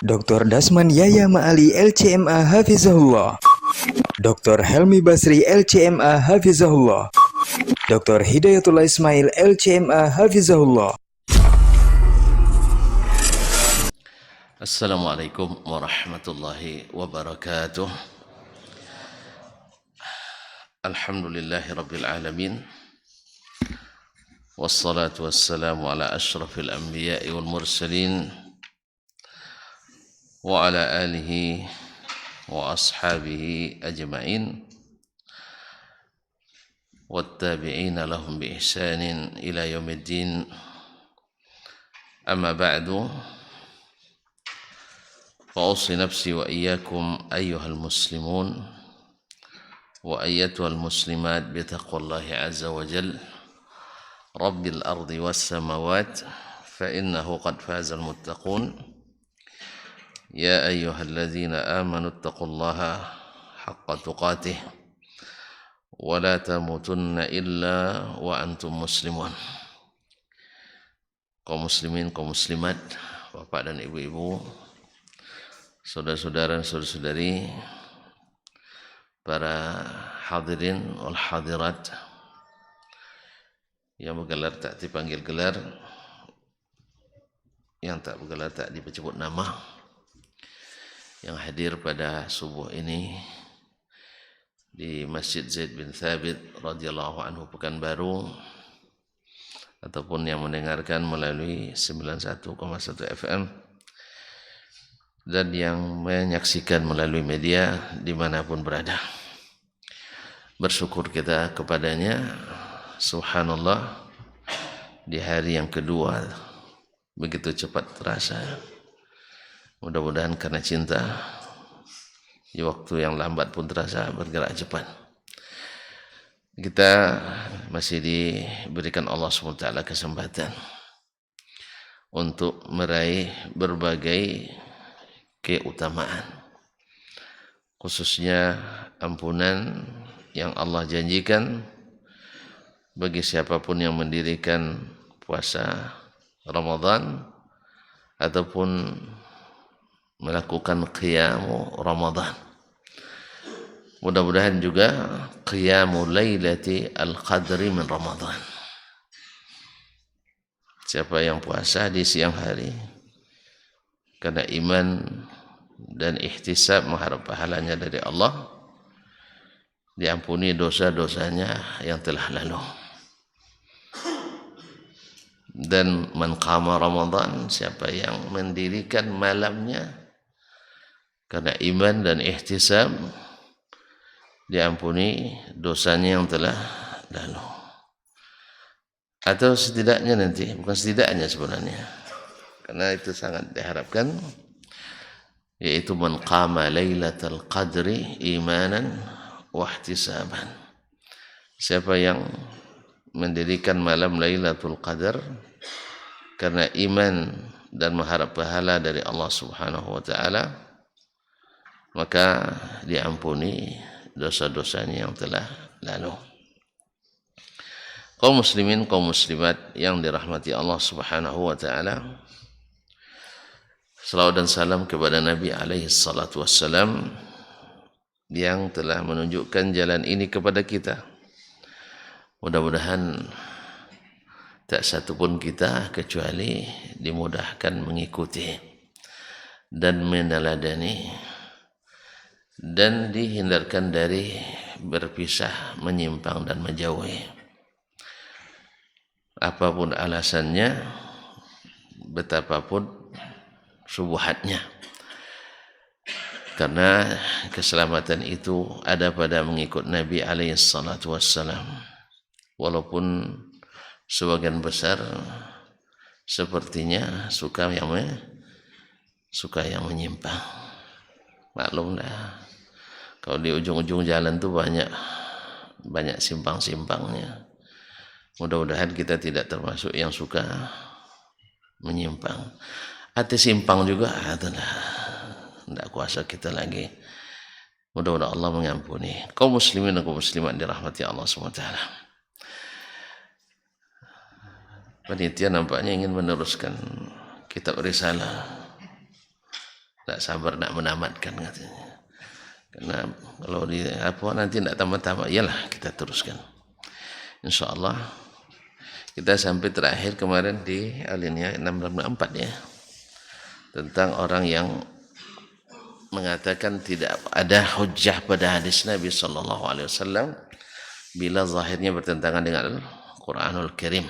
Dr. Dasman Yaya Ma'ali LCMA Hafizahullah, Dr. Helmi Basri LCMA Hafizahullah, Dr. Hidayatullah Ismail LCMA Hafizahullah. Assalamualaikum warahmatullahi wabarakatuh. Alhamdulillahi rabbil alamin. Wassalatu wassalamu ala ashrafil anbiya'i wal mursalin wa ala alihi wa ashabihi ajma'in wattabi'ina lahum bi ihsanin ila yaumiddin. Amma ba'du. فأوصي نفسي وإياكم أيها المسلمون وأيتها المسلمات بتقوى الله عز وجل رب الأرض والسماوات فإنه قد فاز المتقون يا أيها الذين آمنوا اتقوا الله حق تقاته ولا تموتن إلا وأنتم مسلمون. Kaum muslimin, kaum muslimat, bapak dan ibu-ibu, saudara-saudara dan saudari-saudari, para hadirin wal hadirat yang bergelar tak dipanggil gelar, yang tak bergelar tak disebut nama, yang hadir pada subuh ini di Masjid Zaid bin Thabit radhiyallahu anhu Pekanbaru, ataupun yang mendengarkan melalui 91,1 FM dan yang menyaksikan melalui media dimanapun berada. Bersyukur kita kepadanya, subhanallah, di hari yang kedua begitu cepat terasa. Mudah-mudahan karena cinta, di waktu yang lambat pun terasa bergerak cepat. Kita masih diberikan Allah SWT kesempatan untuk meraih berbagai keutamaan, khususnya ampunan yang Allah janjikan bagi siapapun yang mendirikan puasa Ramadan ataupun melakukan qiyamu Ramadan. Mudah-mudahan juga qiyamu lailati al-qadri min Ramadan. Siapa yang puasa di siang hari karena iman dan ihtisab mengharap pahalanya dari Allah, diampuni dosa-dosanya yang telah lalu. Dan man qama Ramadan, siapa yang mendirikan malamnya karena iman dan ihtisab, diampuni dosanya yang telah lalu. Atau setidaknya nanti, bukan setidaknya sebenarnya, karena itu sangat diharapkan, yaitu man qama lailatul qadri imanan wa ihtisaban. Siapa yang mendirikan malam Lailatul Qadar karena iman dan mengharap pahala dari Allah Subhanahu wa taala, maka diampuni dosa-dosanya yang telah lalu. Kaum muslimin, kaum muslimat yang dirahmati Allah Subhanahu wa taala, salawat dan salam kepada Nabi alaihi salatu wassalam yang telah menunjukkan jalan ini kepada kita. Mudah-mudahan tak satu pun kita kecuali dimudahkan mengikuti dan meneladani dan dihindarkan dari berpisah, menyimpang dan menjauhi. Apapun alasannya, betapapun syubhatnya. Karena keselamatan itu ada pada mengikut Nabi alaihi salatu wassalam. Walaupun sebagian besar sepertinya suka yang menyimpang. Maklumlah, kalau di ujung-ujung jalan tuh banyak simpang-simpangnya. Mudah-mudahan kita tidak termasuk yang suka menyimpang. Hati simpang juga adalah tidak kuasa kita lagi. Mudah-mudahan Allah mengampuni. Kaum muslimin dan kaum muslimat dirahmati Allah SWT. Panitia nampaknya ingin meneruskan kitab risalah Tak sabar nak menamatkan katanya. Karena kalau di apa nanti tidak tamat-tamat, iyalah kita teruskan. InsyaAllah kita sampai terakhir kemarin di alinea 664 ya, tentang orang yang mengatakan tidak ada hujjah pada hadis Nabi sallallahu alaihi wasallam bila zahirnya bertentangan dengan Al-Qur'anul Karim,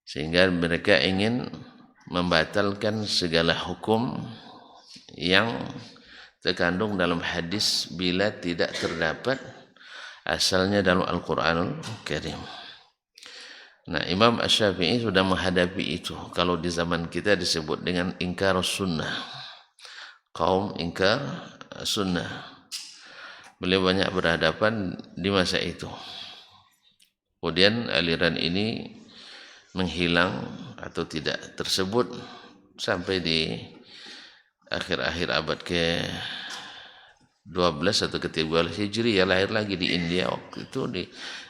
sehingga mereka ingin membatalkan segala hukum yang terkandung dalam hadis bila tidak terdapat asalnya dalam Al-Quranul Karim. Nah, Imam Asy-Syafi'i sudah menghadapi itu. Kalau di zaman kita disebut dengan ingkar sunnah, kaum ingkar sunnah. Beliau banyak berhadapan di masa itu. Kemudian aliran ini menghilang atau tidak tersebut sampai di akhir-akhir abad ke-12 atau ke-13 Hijriah, lahir lagi di India waktu itu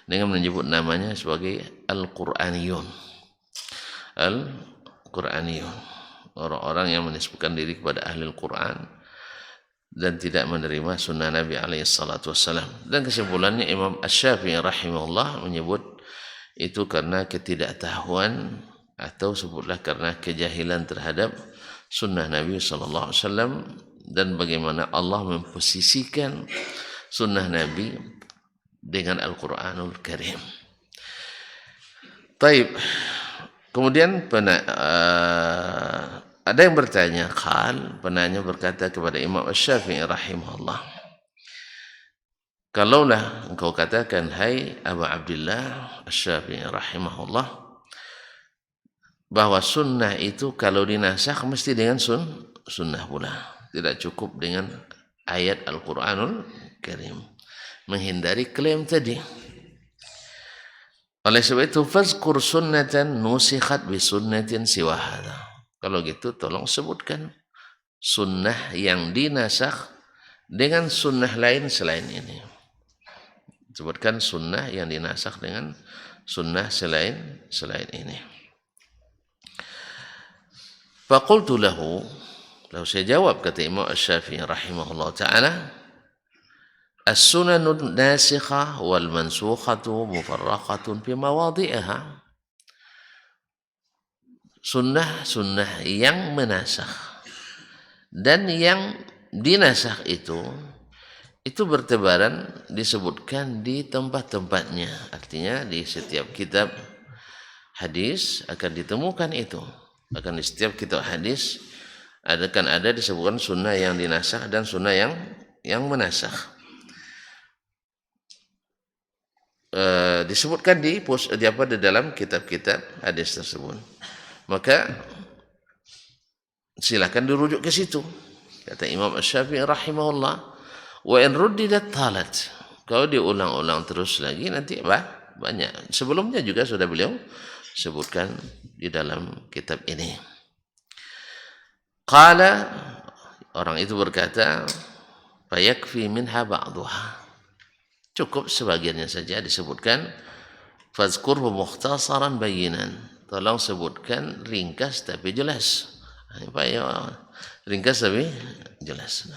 dengan menyebut namanya sebagai Al-Qur'aniyun. Al-Qur'aniyun, orang-orang yang menisbahkan diri kepada ahli Al-Quran dan tidak menerima sunnah Nabi SAW. Dan kesimpulannya Imam Asy-Syafi'i rahimahullah menyebut itu karena ketidaktahuan atau sebutlah karena kejahilan terhadap sunnah Nabi SAW dan bagaimana Allah memposisikan sunnah Nabi dengan Al-Quranul Karim. Taib. Kemudian ada yang bertanya, penanya berkata kepada Imam Asy-Syafi'i rahimahullah, kalaulah engkau katakan, hai Abu Abdullah Asy-Syafi'i rahimahullah, bahwa sunnah itu kalau dinasakh mesti dengan sunnah pula, tidak cukup dengan ayat Al-Quranul Karim, menghindari klaim tadi. Oleh sebab itu, fazkur sunnatan nusikhat bi sunnatin siwa hadha. Kalau gitu tolong sebutkan sunnah yang dinasakh dengan sunnah lain selain ini. Sebutkan sunnah yang dinasakh dengan sunnah selain ini. Faqultu lahu, lalu saya jawab, kata Imam Asy-Syafi'i rahimahullah ta'ala, as-sunanun nasikhah wal mansukhatu mufarraqatun fi mawadhi'iha. Sunnah yang menasakh dan yang dinasakh itu bertebaran, disebutkan di tempat-tempatnya. Artinya di setiap kitab hadis akan ditemukan itu. Akan di setiap kitab hadis akan ada disebutkan sunnah yang dinasakh dan sunnah yang menasakh. Disebutkan di dalam kitab-kitab hadis tersebut. Maka silakan dirujuk ke situ. Kata Imam Asy-Syafi'i rahimahullah, wa in ruddidat talat. Kalau diulang-ulang terus lagi nanti banyak. Sebelumnya juga sudah beliau sebutkan di dalam kitab ini. Qala, orang itu berkata, fayakfi minha ba'duha. Cukup sebagiannya saja disebutkan. Fazkurhu mukhtasaran bayinan. Tolong sebutkan ringkas tapi jelas. Ringkas tapi jelas.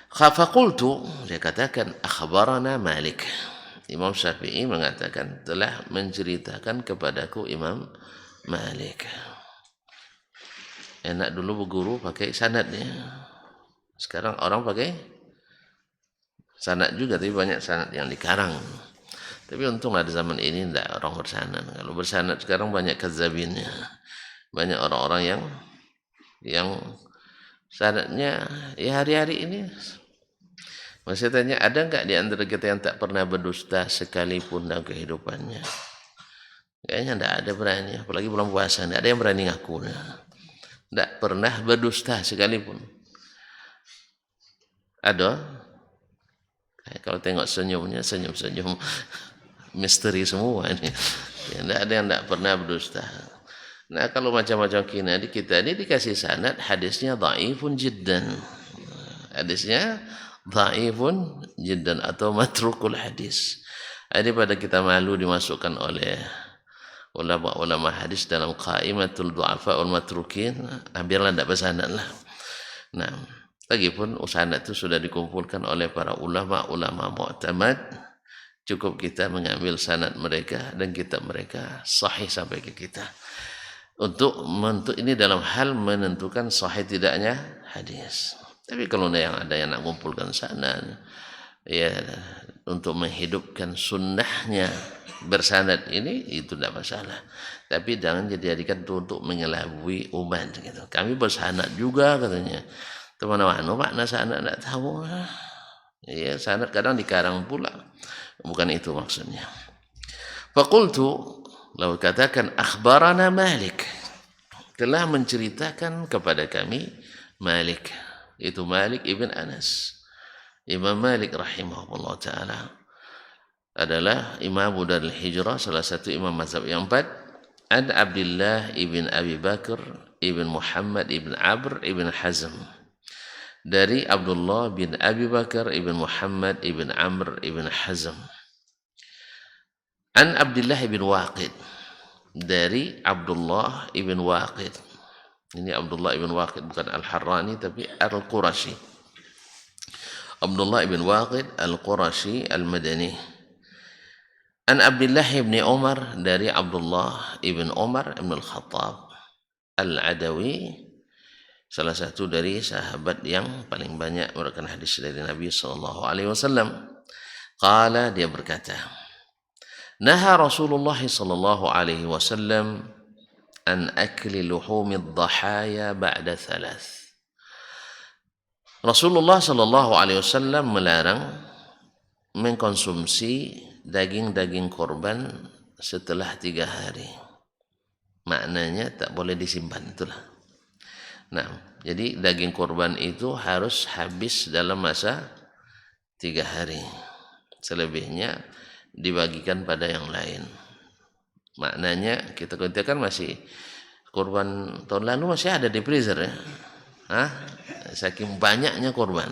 Faqultu, dia katakan, akhbarana Malik. Imam Syafi'i mengatakan telah menceritakan kepadaku Imam Malik. Enak dulu berguru pakai sanadnya. Sekarang orang pakai sanad juga, tapi banyak sanad yang dikarang. Tapi untung ada zaman ini tidak orang bersanad. Kalau bersanad sekarang banyak kadzabinnya. Banyak orang-orang yang sanadnya ya hari-hari ini. Saya tanya, ada enggak di antara kita yang tak pernah berdusta sekalipun dalam kehidupannya? Kayaknya enggak ada berani, apalagi bulan puasa, enggak ada yang berani ngaku. Enggak pernah berdusta sekalipun. Ada? Kalau tengok senyumnya, senyum-senyum misteri semua ini. Ya, enggak ada yang enggak pernah berdusta. Nah, kalau macam-macam kita ini dikasih sanad, hadisnya dhaifun jiddan. Hadisnya dhaifun jiddan atau matrukul hadis. Daripada kita malu dimasukkan oleh ulama hadis dalam qaimatul du'afa wal matrukin, biarlah tidak bersanad lah. Nah, lagipun sanad itu sudah dikumpulkan oleh para ulama mu'tamad, cukup kita mengambil sanad mereka dan kitab mereka sahih sampai ke kita. Untuk ini dalam hal menentukan sahih tidaknya hadis. Tapi kalau ada yang nak mengumpulkan sanad, ya untuk menghidupkan sunnahnya bersanad ini, itu tidak masalah. Tapi jangan dijadikan itu untuk mengelabui umat gitu. Kami bersanad juga katanya. Teman-teman, makna sanad tidak tahu. Ya, sanad kadang dikarang pula. Bukan itu maksudnya. Faqultu, lalu katakan akhbarana Malik, telah menceritakan kepada kami Malik, itu Malik ibn Anas. Imam Malik rahimahullah ta'ala adalah Imam Darul Hijrah, salah satu imam mazhab yang 4. An Abdullah ibn Abi Bakr ibn Muhammad ibn Amr ibn Hazm, dari Abdullah bin Abi Bakar ibn Muhammad ibn Amr ibn Hazm. An Abdullah ibn Waqid, dari Abdullah ibn Waqid. Ini Abdullah ibn Waqid, bukan Al-Harrani tapi Al-Qurashi. Abdullah ibn Waqid Al-Qurashi Al-Madani. An Abdullah ibn Umar, dari Abdullah ibn Umar ibn Al-Khattab Al-Adawi, salah satu dari sahabat yang paling banyak meriwayatkan hadis dari Nabi SAW. Qala, dia berkata, naha Rasulullah SAW an akli luhumid dhahaya ba'da 3. Rasulullah SAW melarang mengkonsumsi daging-daging korban setelah 3 hari. Maknanya tak boleh disimpan, itulah. Nah, jadi daging korban itu harus habis dalam masa 3 hari. Selebihnya dibagikan pada yang lain. Maknanya kita kan masih korban tahun lalu masih ada di freezer ya. Saking banyaknya korban.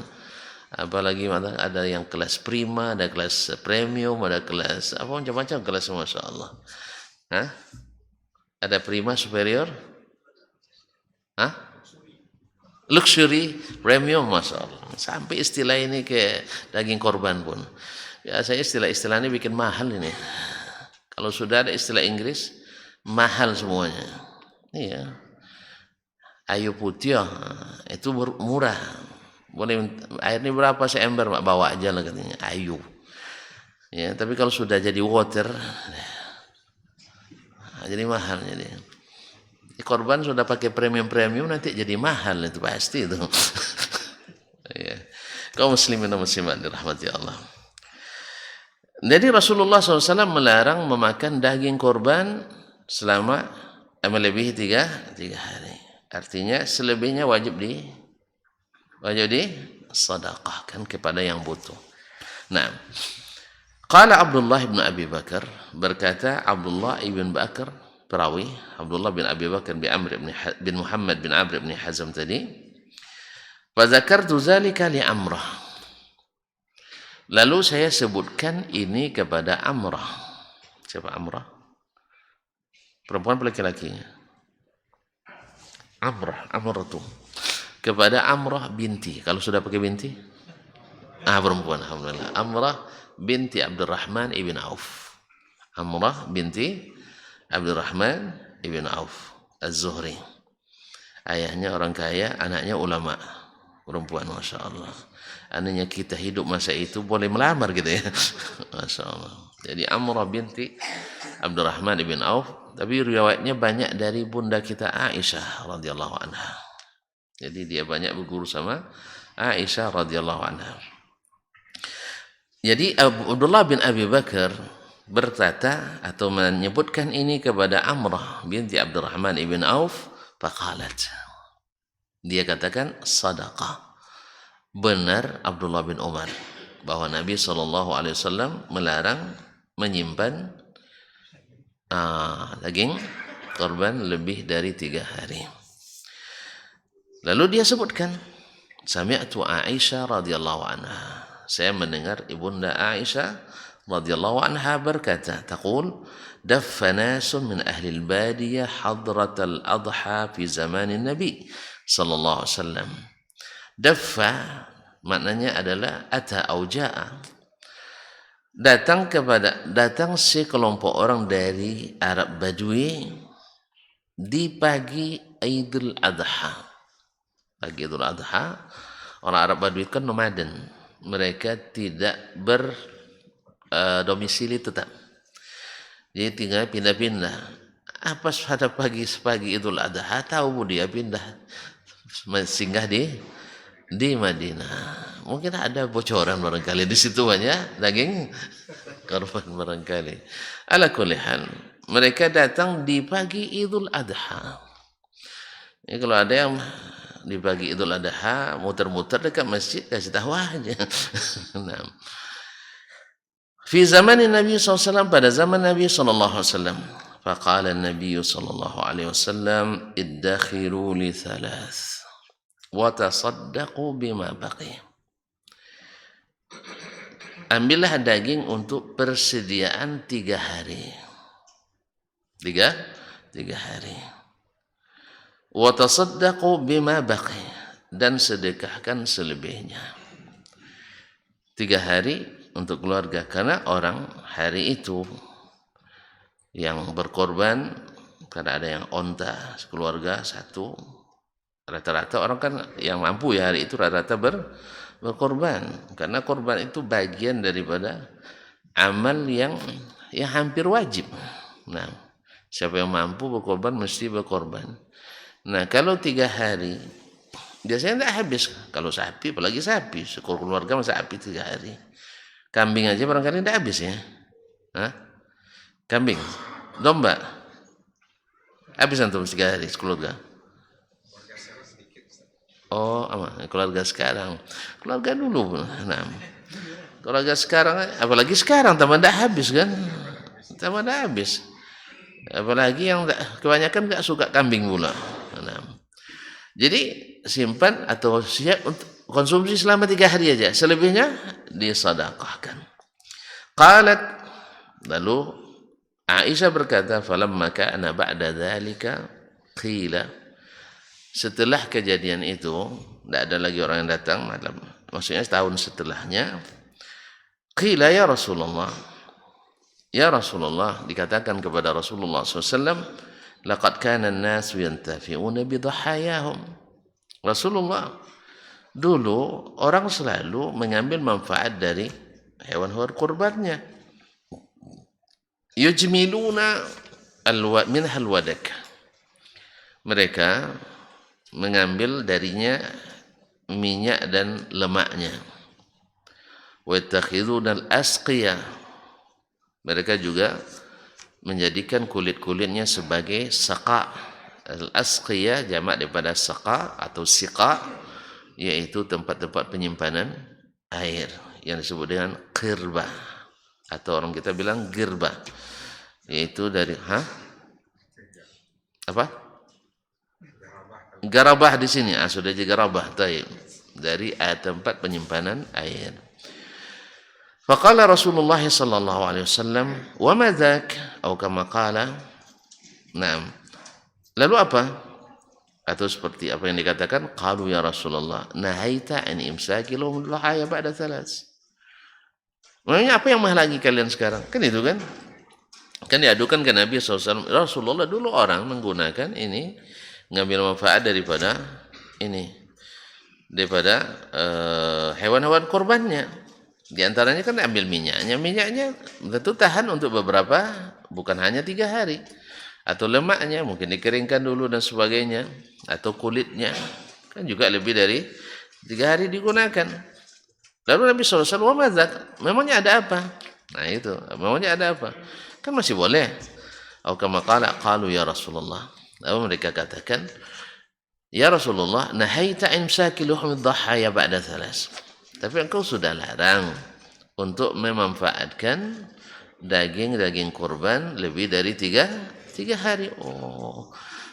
Apalagi ada yang kelas prima, ada kelas premium, ada kelas macam-macam kelas, masya Allah. Ada prima, superior, luxury, premium, masya Allah. Sampai istilah ini ke daging korban pun. Biasanya istilah-istilah ini bikin mahal ini. Kalau sudah ada istilah Inggris, mahal semuanya. Iya. Ayu putih itu murah. Boleh, air ini berapa seember, Pak? Bawa aja lah katanya. Ayu. Ya, tapi kalau sudah jadi water, jadi mahal jadi. Korban sudah pakai premium nanti jadi mahal, itu pasti itu. Ya. Kaum muslimin dan muslimat dirahmati Allah. Jadi Rasulullah SAW melarang memakan daging korban selama melebihi 3 hari. Artinya selebihnya wajib sedekahkan kepada yang butuh. Nah, qala Abdullah bin Abi Bakar, berkata Abdullah ibn Bakar, perawi Abdullah bin Abi Bakar bin Muhammad bin Amr bin Hazm tadi, fa zakartu zalika li Amrah. Lalu saya sebutkan ini kepada Amrah. Siapa Amrah? Perempuan atau laki-laki? Amrah itu. Kepada Amrah binti. Kalau sudah pakai binti? Perempuan, alhamdulillah. Amrah binti Abdurrahman ibn Auf. Amrah binti Abdurrahman ibn Auf Az-Zuhri. Ayahnya orang kaya, anaknya ulama. Perempuan, masya Allah. Anaknya kita hidup masa itu boleh melamar gitu ya. Masya Allah. Jadi Amrah binti Abdurrahman ibn Auf, tapi riwayatnya banyak dari bunda kita Aisyah radhiyallahu anha. Jadi dia banyak berguru sama Aisyah radhiyallahu anha. Jadi Abdullah bin Abi Bakar berkata atau menyebutkan ini kepada Amrah binti Abdurrahman ibn Auf, faqalat. Dia katakan sadaqah. Benar Abdullah bin Umar bahwa Nabi SAW melarang menyimpan daging korban lebih dari 3 hari. Lalu dia sebutkan, sami'tu Aisyah radhiyallahu anha. Saya mendengar ibunda Aisyah radhiyallahu anha berkata, taqul daffa nasun min ahli al-badiyah hadrat al-adha fi zamanin Nabi sallallahu alaihi wasallam. Daffa maknanya adalah ata au jaa. Datang sekelompok orang dari Arab Badui di pagi Idul Adha. Pagi Idul Adha, orang Arab Badui kan nomaden. Mereka tidak berdomisili tetap. Jadi tinggal pindah-pindah. Apa pada pagi Idul Adha tahu dia pindah singgah di Madinah. Mungkin ada bocoran barangkali di situ banyak daging korban barangkali. Ala kulli hal, mereka datang di pagi Idul Adha. Ini kalau ada yang di pagi Idul Adha muter-muter dekat masjid kasih tahu aja. Nah. Fi zaman Nabi SAW, pada zaman Nabi SAW, faqala Nabi SAW, iddakhiru li thalath wa tasaddaqu bima baqi. Ambillah daging untuk persediaan 3 hari. 3 hari. Wa tasaddaqu bima baqi, dan sedekahkan selebihnya. 3 hari untuk keluarga, karena orang hari itu yang berkorban, karena ada yang onta keluarga satu, rata-rata orang kan yang mampu ya hari itu rata-rata berkorban, karena korban itu bagian daripada amal yang hampir wajib. Nah, siapa yang mampu berkorban mesti berkorban. Nah, kalau 3 hari biasanya tidak habis. Kalau sapi, apalagi sapi, keluarga masa sapi 3 hari. Kambing aja barangkali tidak habis ya. Hah? Kambing, domba, habis antum 3 hari keluarga. Oh, keluarga sekarang, keluarga dulu. Nah, keluarga sekarang, apalagi sekarang tambah tidak habis kan? Tambah tidak habis. Apalagi yang kebanyakan nggak suka kambing pula. Nah, jadi simpan atau siap untuk konsumsi selama 3 hari aja, selebihnya disedekahkan. Qalat, lalu Aisyah berkata, falamma kana ba'da dzalika qila, setelah kejadian itu tidak ada lagi orang yang datang, maksudnya setahun setelahnya, qila ya Rasulullah, dikatakan kepada Rasulullah SAW, laqad kana an-nasu yantafi'una bi dhahayahum. Rasulullah, dulu orang selalu mengambil manfaat dari hewan-hewan kurbannya. Yujmiluna minhal wadak. Mereka mengambil darinya minyak dan lemaknya. Wa yattakhiduna al-asqiya. Mereka juga menjadikan kulit-kulitnya sebagai saqa. Al-asqiya jamak daripada saqa atau siqa, yaitu tempat-tempat penyimpanan air yang disebut dengan qirba, atau orang kita bilang girba, yaitu dari garabah di sini, sudah jadi garabah, dari tempat penyimpanan air. Faqala Rasulullah sallallahu alaihi wasallam, wa ma dzak, atau kama qala, na'am, lalu apa? Atau seperti apa yang dikatakan, qalu ya Rasulullah nahaita an imsaki lahum dhahaya ba'da thalath. Maknanya apa yang menghalangi kalian sekarang? Kan itu kan? Kan diadukan ke Nabi SAW. Rasulullah dulu orang menggunakan ini, ngambil manfaat daripada ini, daripada hewan-hewan korbannya. Di antaranya kan ambil minyaknya. Minyaknya tentu tahan untuk beberapa, bukan hanya 3 hari. Atau lemaknya mungkin dikeringkan dulu dan sebagainya, atau kulitnya kan juga lebih dari 3 hari digunakan. Lalu Nabi SAW, wamadzak, memangnya ada apa? Nah itu, memangnya ada apa? Kan masih boleh. Atau kama qala, qalu ya Rasulullah. Lalu mereka katakan, ya Rasulullah, nahaita imsaki luhum dhahaya ba'da thalath. Tapi engkau sudah larang untuk memanfaatkan daging-daging kurban lebih dari 3 hari. Oh,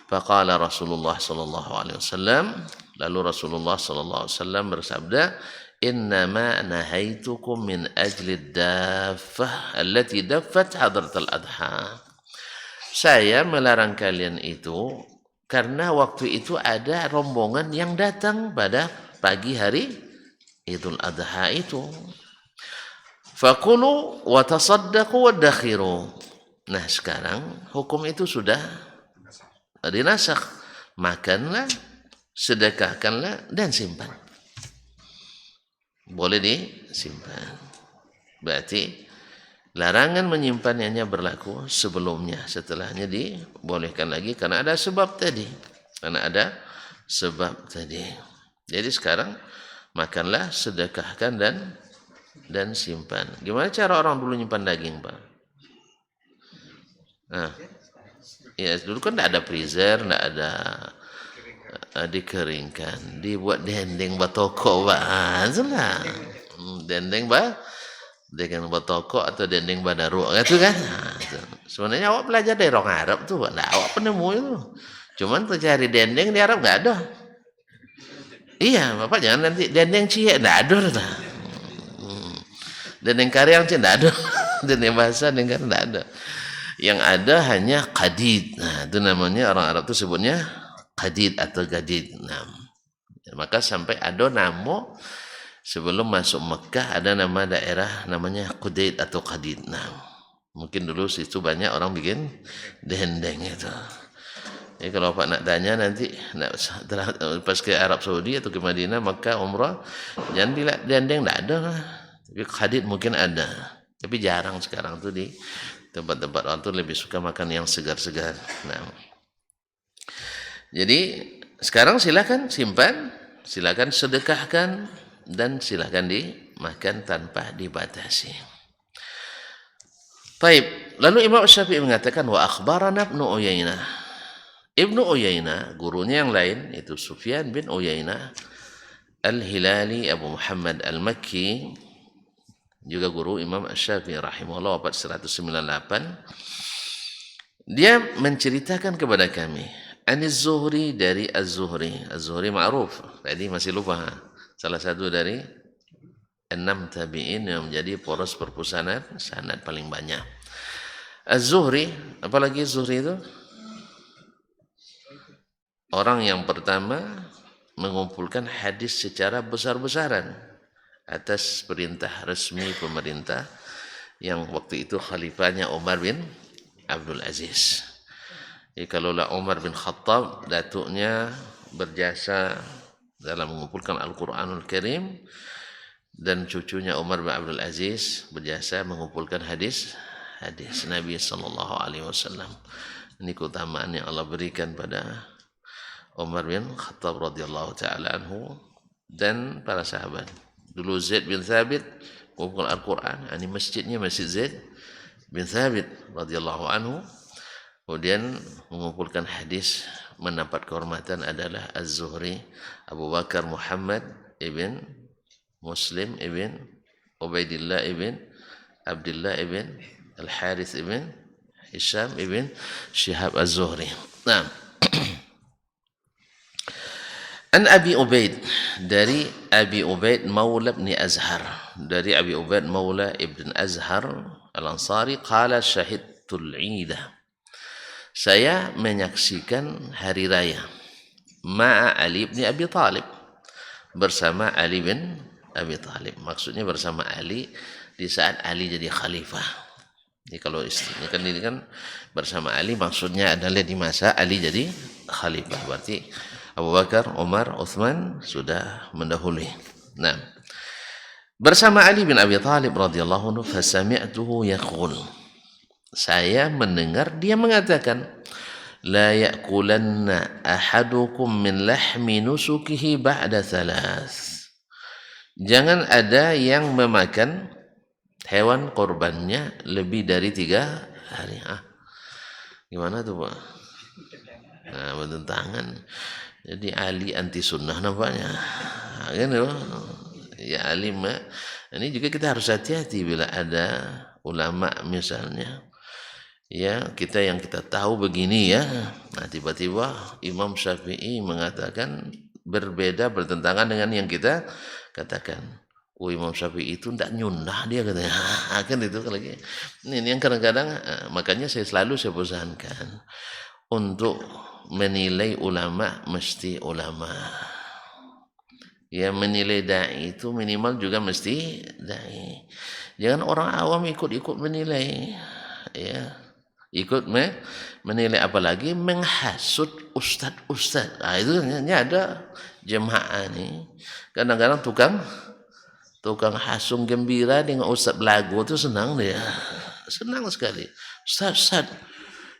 faqala Rasulullah sallallahu alaihi wasallam, lalu Rasulullah sallallahu alaihi wasallam bersabda, innama nahaitukum min ajli daffah allati daffat hadratal adha. Saya melarang kalian itu karena waktu itu ada rombongan yang datang pada pagi hari Idul Adha itu. Fakulu wa tasaddaqu wa dakhiru. Nah, sekarang hukum itu sudah dinasakh. Makanlah, sedekahkanlah dan simpan. Boleh disimpan. Berarti larangan menyimpannya berlaku sebelumnya, setelahnya dibolehkan lagi karena ada sebab tadi. Jadi sekarang makanlah, sedekahkan dan simpan. Gimana cara orang dulu nyimpan daging, Pak? Nah, ya dulu kan tidak ada freezer, tidak ada dikeringkan, dibuat dendeng batoko, Pak. Dendeng batoko atau dendeng badaru gitu kan. Nah, sebenarnya awak belajar dari orang Arab tuh, Pak. Nah, awak penemu itu. Cuman tuh cari dendeng di Arab nggak ada. Iya, Bapak jangan nanti dendeng cie, nggak ada. Nah. Dendeng karyang cie, nggak ada. Dendeng bahasa, dendeng nggak ada. Yang ada hanya qadid. Nah, itu namanya orang Arab tuh sebutnya qadid atau gadid. Nah, maka sampai ada nama sebelum masuk Mekah ada nama daerah namanya Qudaid atau Qadid. Nah, mungkin dulu situ banyak orang bikin dendeng itu. Jadi kalau Pak nak tanya nanti pas ke Arab Saudi atau ke Madinah, Mekah, Umrah, jangan bilang dendeng tidak ada. Tapi Qadid mungkin ada. Tapi jarang sekarang tuh di tempat-tempat orang tuh lebih suka makan yang segar-segar. Nah, jadi sekarang silakan simpan, silakan sedekahkan, dan silakan dimakan tanpa dibatasi. Baik, lalu Imam Syafi'i mengatakan wa akhbarana Ibnu Uyainah. Ibnu Uyainah, gurunya yang lain itu Sufyan bin Uyainah Al-Hilali Abu Muhammad Al-Makki, juga guru Imam Syafi'i rahimahullah, wafat 198. Dia menceritakan kepada kami Anis Zuhri, dari Az-Zuhri. Az-Zuhri ma'ruf, tadi masih lupa. Salah satu dari 6 tabi'in yang menjadi poros perpustakaan sanad paling banyak. Az-Zuhri, apalagi Zuhri itu? Orang yang pertama mengumpulkan hadis secara besar-besaran atas perintah resmi pemerintah yang waktu itu khalifahnya Umar bin Abdul Aziz. Jadi kalaulah Umar bin Khattab, datuknya berjasa dalam mengumpulkan Al-Quranul Karim, dan cucunya Umar bin Abdul Aziz berjasa mengumpulkan hadis Nabi SAW. Ini keutamaan yang Allah berikan pada Umar bin Khattab radhiyallahu taala anhu dan para sahabat. Dulu Zaid bin Thabit mengumpulkan Al-Quran, ini masjidnya Masjid Zaid bin Thabit radhiyallahu anhu. Kemudian mengumpulkan hadis mendapat kehormatan adalah Az-Zuhri, Abu Bakar Muhammad ibn Muslim ibn Ubaidillah ibn Abdullah ibn Al-Harith ibn Hisham ibn Shihab Az-Zuhri. Nah, An Abi Ubaid, dari Abi Ubaid Maula ibn Azhar, dari Abi Ubaid Maula ibn Azhar Al-Ansari, qala syahidtul Iidah, saya menyaksikan hari raya ma'a Ali bin Abi Talib, bersama Ali bin Abi Talib. Maksudnya bersama Ali di saat Ali jadi khalifah. Jadi kalau istrinya kan ini kan bersama Ali, maksudnya adalah di masa Ali jadi khalifah. Berarti Abu Bakar, Umar, Uthman sudah mendahului. Nah, bersama Ali bin Abi Talib radhiyallahu anhu, fasami'tuhu yaqul, saya mendengar dia mengatakan, la ya'kulanna ahadukum min lahmi nusukihi ba'da thalath, jangan ada yang memakan hewan korbannya lebih dari 3 hari. Gimana tuh, Pak? Nah, bertentangan. Jadi Ali anti sunnah nampaknya. Kan ya Ali ini juga kita harus hati-hati bila ada ulama misalnya, ya kita yang kita tahu begini ya, nah tiba-tiba Imam Syafi'i mengatakan berbeda, bertentangan dengan yang kita katakan. Imam Syafi'i itu tidak nyunah dia katanya. Kan itu lagi. Ini yang kadang-kadang makanya saya selalu saya pesankan untuk menilai ulama mesti ulama. Ya menilai dai itu minimal juga mesti dai. Jangan orang awam ikut-ikut menilai. Ya. Ikut menilai apalagi menghasut ustad-ustad. Itu ada jemaah nih. Kadang-kadang tukang hasung gembira dengan ustaz belagu itu senang dia. Senang sekali. Ustaz,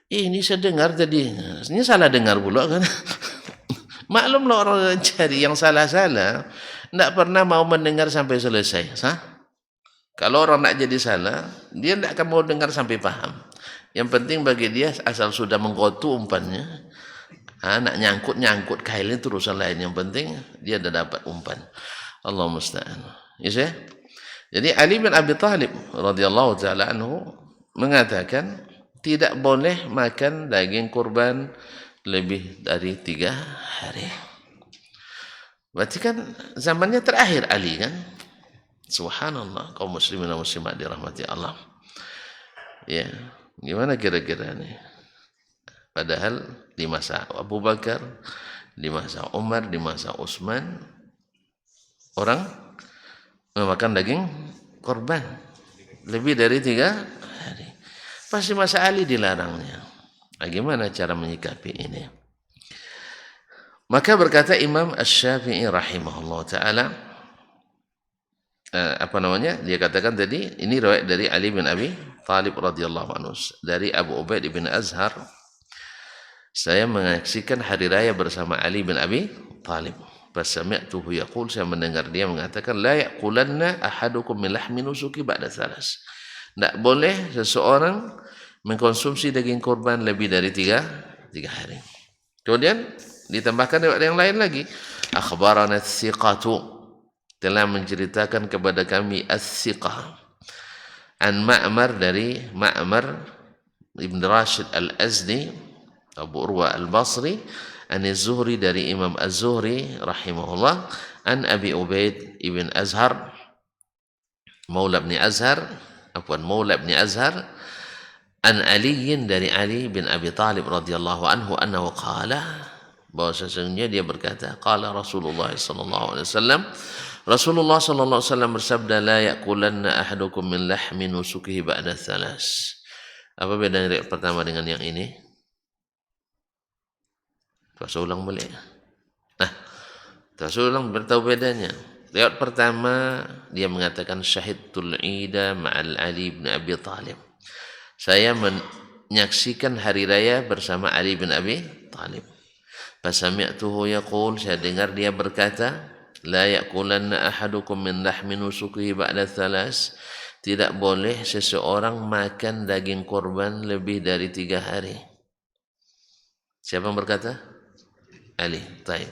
ini saya dengar tadi. Ini salah dengar pula kan. Maklumlah orang cari yang salah-salah. Tidak pernah mau mendengar sampai selesai. Kalau orang nak jadi salah, dia tidak akan mau dengar sampai paham. Yang penting bagi dia asal sudah mengkotu umpannya. Nak nyangkut kailnya itu urusan lain. Yang penting dia dah dapat umpan. Allah musta'an. Yes, ya? Jadi Ali bin Abi Thalib radhiyallahu taala anhu mengatakan tidak boleh makan daging kurban lebih dari 3 hari. Berarti kan zamannya terakhir Ali kan? Subhanallah, kaum muslimin dan muslimat dirahmati Allah. Ya, gimana kira-kira nih? Padahal di masa Abu Bakar, di masa Umar, di masa Utsman orang memakan daging korban lebih dari 3 hari. Pasti masa Ali dilarangnya. Bagaimana cara menyikapi ini? Maka berkata Imam Asy-Syafi'i rahimahullah taala, dia katakan tadi ini riwayat dari Ali bin Abi Thalib radhiyallahu anhu dari Abu Ubaid bin Azhar, saya menyaksikan hari raya bersama Ali bin Abi Thalib. Fasami'tuhu yaqul, saya mendengar dia mengatakan la yaqulanna ahadukum min lahmi nusuki ba'da 3. Tidak boleh seseorang mengkonsumsi daging kurban lebih dari 3 hari. Kemudian ditambahkan yang lain lagi. Akhbarana ats-thiqatu, telah menceritakan kepada kami as-thiqah. An Ma'mar, dari Ma'mar Ibn Rashid Al-Azdi, Abu Urwa Al-Basri, an Az-Zuhri, dari Imam Az-Zuhri rahimahullah, an Abi Ubaid ibn Azhar, Maula bin Azhar, an Ali, dari Ali bin Abi Thalib radhiyallahu anhu, annahu qala, bahwa sesungguhnya dia berkata, qala Rasulullah sallallahu alaihi wasallam, Rasulullah sallallahu alaihi wasallam bersabda, la yaqulanna ahadukum min lahmi nusukihi ba'da 3. Apa bedanya riwayat pertama dengan yang ini? Saya ulang balik. Saya ulang bertahu bedanya. Riwayat pertama dia mengatakan syahidtul ida ma'al Ali bin Abi Thalib. Saya menyaksikan hari raya bersama Ali bin Abi Thalib. Fasami'tuhu yaqul, saya dengar dia berkata, la yaqulanna ahadukum min lahmi nusukihi ba'da 3. Tidak boleh seseorang makan daging korban lebih dari 3 hari. Siapa yang berkata? Ali. Taib.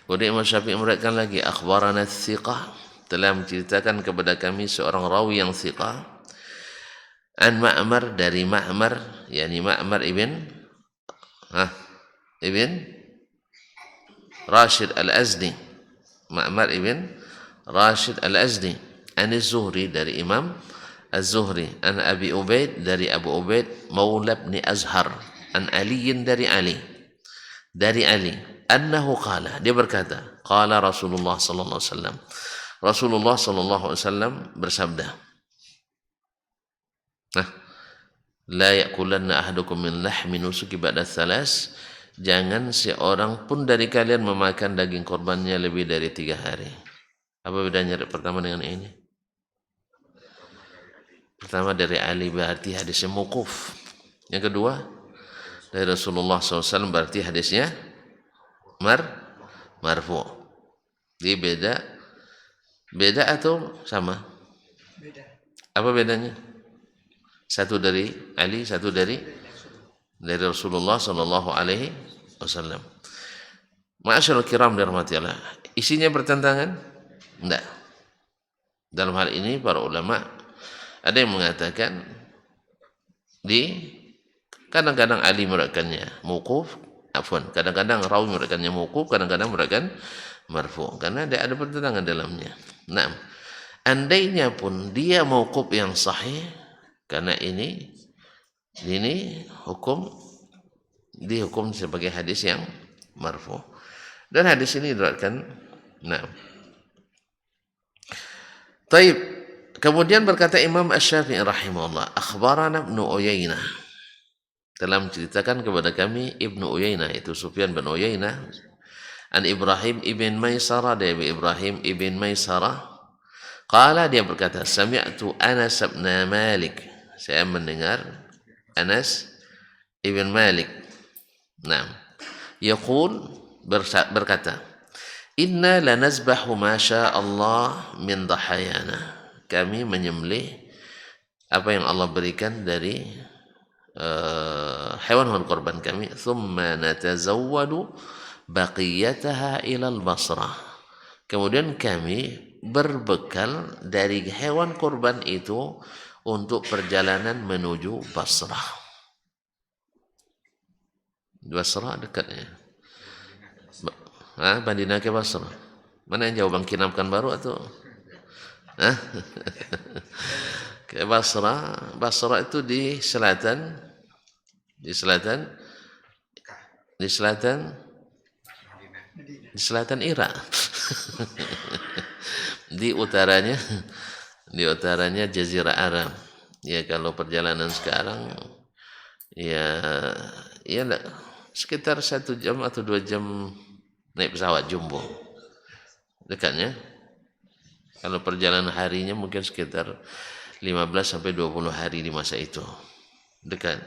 Kemudian Imam Syafi'i meriwayatkan lagi, akhbarana ats-thiqah, telah menceritakan kepada kami seorang rawi yang thiqah, an Ma'mar, dari Ma'mar, yakni Ma'mar ibn Rashid Al-Azdi, Ma'mar ibn Rashid Al-Azdi, an Az-Zuhri, dari Imam Az-Zuhri, an Abi Ubaid, dari Abu Ubaid, Maula bin Azhar, an Ali, dari Ali, annahu qala, dia berkata, qala Rasulullah sallallahu alaihi wasallam, Rasulullah sallallahu alaihi wasallam bersabda, la yaqulanna ahadukum min lahmi nusuki ba'da 3. Jangan seorang pun dari kalian memakan daging korbannya lebih dari 3 hari. Apa bedanya pertama dengan ini? Pertama dari Ali berarti hadisnya mauquf. Yang kedua dari Rasulullah SAW berarti hadisnya marfu. Jadi beda atau sama? Beda. Apa bedanya? Satu dari Ali, satu dari Rasulullah sallallahu alaihi wasallam. Ma'asyiral kiram dirahmati Allah. Isinya bertentangan? Enggak. Dalam hal ini para ulama ada yang mengatakan kadang-kadang Ali meriwayatkannya mauquf, kadang-kadang rawi meriwayatkannya mauquf, kadang-kadang meriwayatkan marfu, karena ada pertentangan dalamnya. Naam. andainya pun dia mauquf yang sahih, karena ini dihukum sebagai hadis yang marfu. Dan hadis ini diriwayatkan. Nah, taib. Kemudian berkata Imam Asy-Syafi'i rahimahullah, akhbarana Ibnu Uyainah, telah menceritakan kepada kami Ibnu Uyainah, itu Sufyan bin Uyainah, an Ibrahim ibn Maisarah, dari Ibrahim ibn Maisarah, qala, dia berkata, sami'tu Anas bin Malik, saya mendengar Anas ibn Malik, nah, yaqul, berkata, inna lanazbahu ma syaa Allah min dhahayana, kami menyembelih apa yang Allah berikan dari hewan-hewan korban kami, thumma natazawwadu baqiyataha ila al-Basrah, kemudian kami berbekal dari hewan korban itu untuk perjalanan menuju Basrah. Basrah dekatnya. Madinah ke Basrah. Mana yang jauh, Bangkinang Pekanbaru atau? Ke Basrah. Basrah itu di selatan Irak. Di utaranya Jazirah Arab. Ya, kalau perjalanan sekarang ya sekitar 1 jam atau 2 jam naik pesawat jumbo. Dekatnya. Kalau perjalanan harinya mungkin sekitar 15 sampai 20 hari di masa itu. Dekat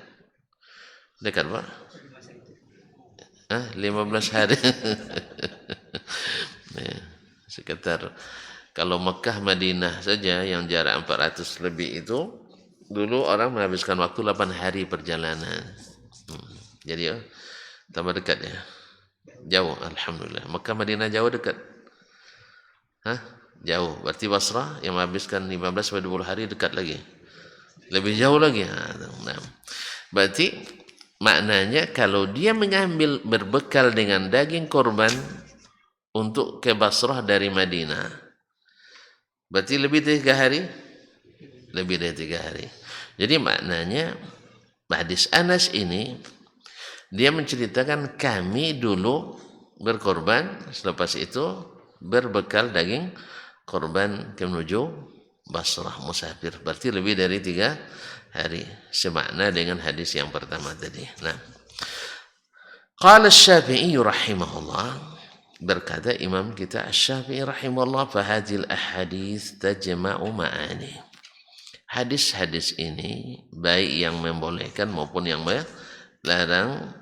Pak? 15 hari. Ya, sekitar, kalau Mekah Madinah saja yang jarak 400 lebih itu, dulu orang menghabiskan waktu 8 hari perjalanan. Jadi tambah dekat ya. Jauh, alhamdulillah. Mekah Madinah jauh, dekat? Jauh. Berarti Basrah yang menghabiskan 15 sampai 20 hari dekat lagi. Lebih jauh lagi. Nah, berarti maknanya kalau dia mengambil berbekal dengan daging korban untuk ke Basrah dari Madinah, berarti lebih dari 3 hari? Lebih dari 3 hari. Jadi maknanya hadis Anas ini, dia menceritakan kami dulu berkorban, selepas itu berbekal daging korban menuju Basrah, musafir. Berarti lebih dari 3 hari. Semakna dengan hadis yang pertama tadi. Nah, qala Asy-Syafi'i rahimahullah, berkata Imam kita Asy-Syafi'i rahimahullah, fahadhil ahadits tajma'u ma'ani. Hadis-hadis ini baik yang membolehkan maupun yang melarang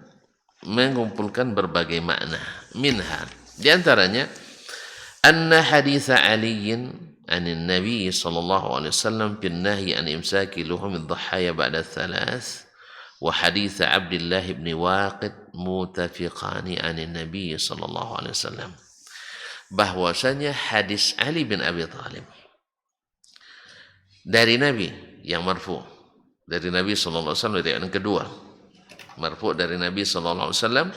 mengumpulkan berbagai makna. Minha, di antaranya anna hadits Aliin anin Nabi sallallahu alaihi wasallam bin nahyi an imsaki luhum ad-dhahaya ba'da thalath, wa hadits Abdullah bin Waqid mutafiqani anin Nabi sallallahu alaihi wasallam, bahwasanya hadis Ali bin Abi Thalib dari Nabi yang marfu, dari Nabi sallallahu alaihi wasallam, dari yang kedua marfu dari Nabi sallallahu alaihi wasallam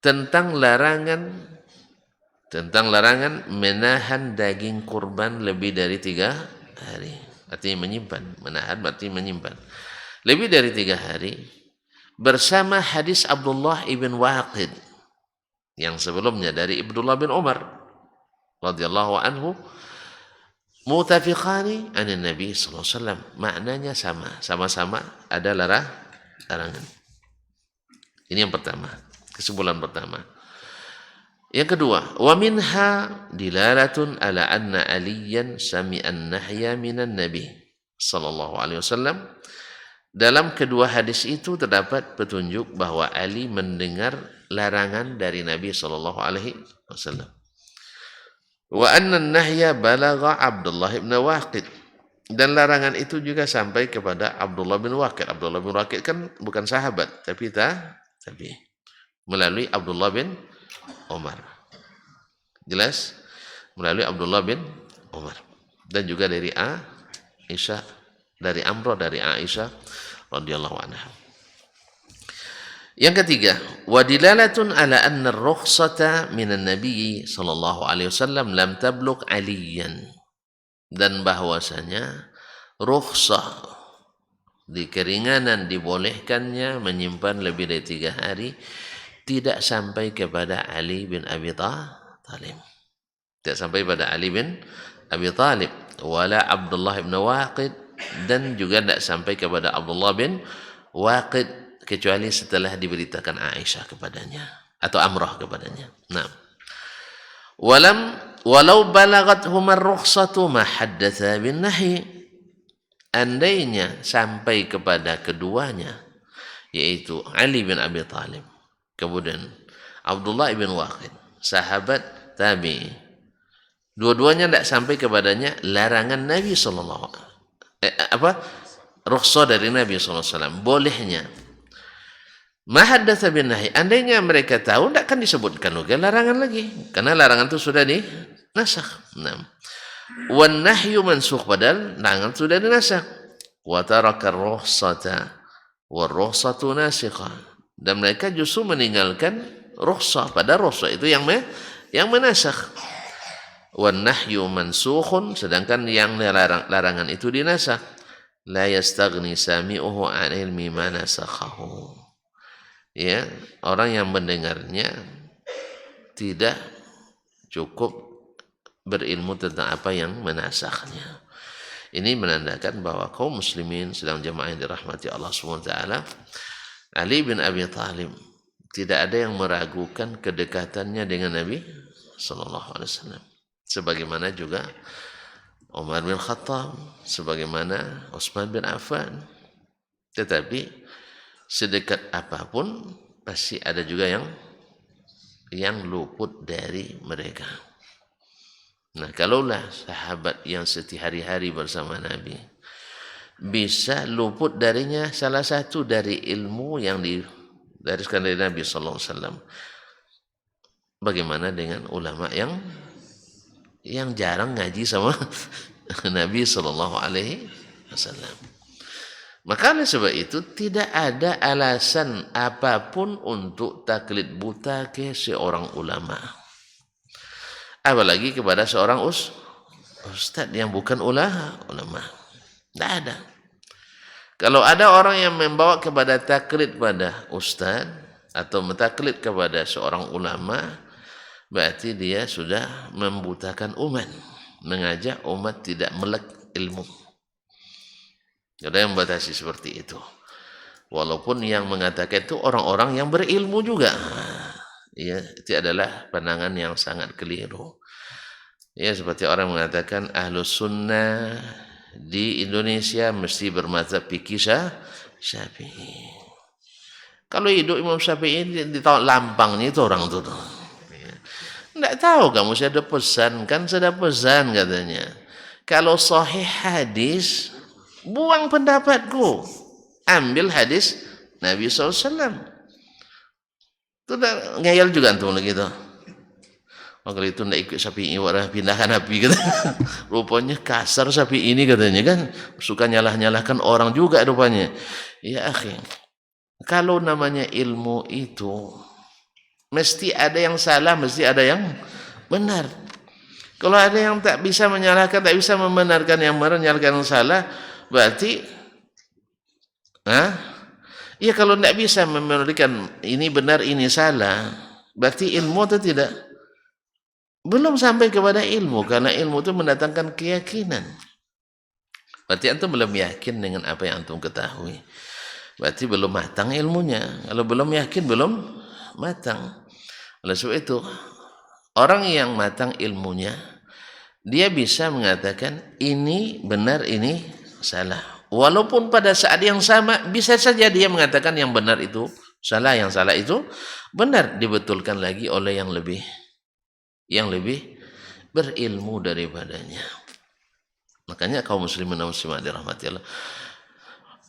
tentang larangan menahan daging kurban lebih dari 3 hari. Artinya menyimpan, menahan berarti menyimpan lebih dari 3 hari, bersama hadis Abdullah ibn Waqid yang sebelumnya dari Abdullah bin Umar radhiyallahu anhu, mutafiqani anin Nabi sallallahu alaihi wasallam, maknanya sama-sama ada larangan. Ini yang pertama, kesimpulan pertama. Yang kedua, wa minha dilalatun ala anna Aliyan sami'an nahya minan Nabi sallallahu alaihi wasallam. Dalam kedua hadis itu terdapat petunjuk bahwa Ali mendengar larangan dari Nabi sallallahu alaihi wasallam. Wa anna an-nahya balagha Abdullah bin Waqid, dan larangan itu juga sampai kepada Abdullah bin Waqid. Abdullah bin Waqid kan bukan sahabat, tapi melalui Abdullah bin Umar. Jelas? Melalui Abdullah bin Umar. Dan juga dari Aisyah, dari Amrah dari Aisyah radhiyallahu anha. Yang ketiga, wa dilalatun ala anna ar-rukhsata minan nabiy sallallahu alaihi wasallam lam tablugh Aliyan. dan bahwasanya rukhsah di keringanan dibolehkannya menyimpan lebih dari 3 hari tidak sampai kepada Ali bin Abi Thalib. Tidak sampai pada Ali bin Abi Thalib wala Abdullah bin Waqid, dan juga tidak sampai kepada Abdullah bin Waqid kecuali setelah diberitakan Aisyah kepadanya atau Amrah kepadanya. Nah, walau balagathum ar-rukhsatu ma haddatsa bin nahi, andainya sampai kepada keduanya yaitu Ali bin Abi Thalib kemudian Abdullah bin Waqid sahabat tabi'i, dua-duanya tidak sampai kepadanya larangan Nabi sallallahu rukhsah dari Nabi sallallahu alaihi wasallam, bolehnya. Ma haddatsa bin nahi, andainya mereka tahu tidak akan disebutkan juga larangan lagi, karena larangan itu sudah dinasakh. Nah, wan nahyu mansukh, padahal larangan sudah dinasakh. Wa taraka ar-rukhsata war rukhsatu nasikhah, dan mereka justru meninggalkan rukhsah, padahal rukhsah itu yang menasakh. Wan nahyu mansukhun, sedangkan yang larangan itu dinasakh. La yastaghni sami'uhu 'an ilmi ma nasakhahu. Ya, orang yang mendengarnya tidak cukup berilmu tentang apa yang menasakhnya. Ini menandakan bahwa kaum muslimin sedang jamaah yang dirahmati Allah SWT, Ali bin Abi Thalib tidak ada yang meragukan kedekatannya dengan Nabi sallallahu alaihi wasallam, sebagaimana juga Umar bin Khattab, sebagaimana Utsman bin Affan. Tetapi sedekat apapun pasti ada juga yang luput dari mereka. Nah, kalaulah sahabat yang sehari-hari bersama Nabi bisa luput darinya salah satu dari ilmu yang didariskan dari Nabi sallallahu alaihi wasallam, bagaimana dengan ulama yang jarang ngaji sama Nabi sallallahu alaihi wasallam? Maka oleh sebab itu tidak ada alasan apapun untuk taklid buta ke seorang ulama, apalagi kepada seorang ustaz yang bukan ulama. Tidak ada. Kalau ada orang yang membawa kepada taklid pada ustaz atau mentaklid kepada seorang ulama, berarti dia sudah membutakan umat, mengajak umat tidak melek ilmu. Ada yang membatasi seperti itu. Walaupun yang mengatakan itu orang-orang yang berilmu juga. Ya, itu adalah pandangan yang sangat keliru. Ya, seperti orang mengatakan Ahlus Sunnah di Indonesia mesti bermadzhab fikih Syafi'i. Kalau hidup Imam Syafi'i di tahun lampangnya itu orang itu. Tidak tahu kamu saya ada pesan, kan saya ada pesan katanya. Kalau sahih hadis, buang pendapatku, ambil hadis Nabi SAW. Itu dah ngeyel juga antum lagi tu. Oh, kalau itu tidak ikut Syafi'i, warah pindahkan Nabi kata. Rupanya kasar Syafi'i ini katanya kan, suka nyalah-nyalahkan orang juga rupanya. Ya akhi, kalau namanya ilmu itu mesti ada yang salah, mesti ada yang benar. Kalau ada yang tak bisa menyalahkan, tak bisa membenarkan yang benar, menyalahkan yang salah, berarti ya kalau tidak bisa memberikan ini benar, ini salah, berarti ilmu itu tidak, belum sampai kepada ilmu, karena ilmu itu mendatangkan keyakinan. Berarti antum belum yakin dengan apa yang antum ketahui, berarti belum matang ilmunya. Kalau belum yakin, belum matang. Oleh sebab itu, orang yang matang ilmunya, dia bisa mengatakan ini benar, ini salah. Walaupun pada saat yang sama bisa saja dia mengatakan yang benar itu salah, yang salah itu benar, dibetulkan lagi oleh yang lebih berilmu daripadanya. Makanya kaum muslimin dan muslimat dirahmati Allah,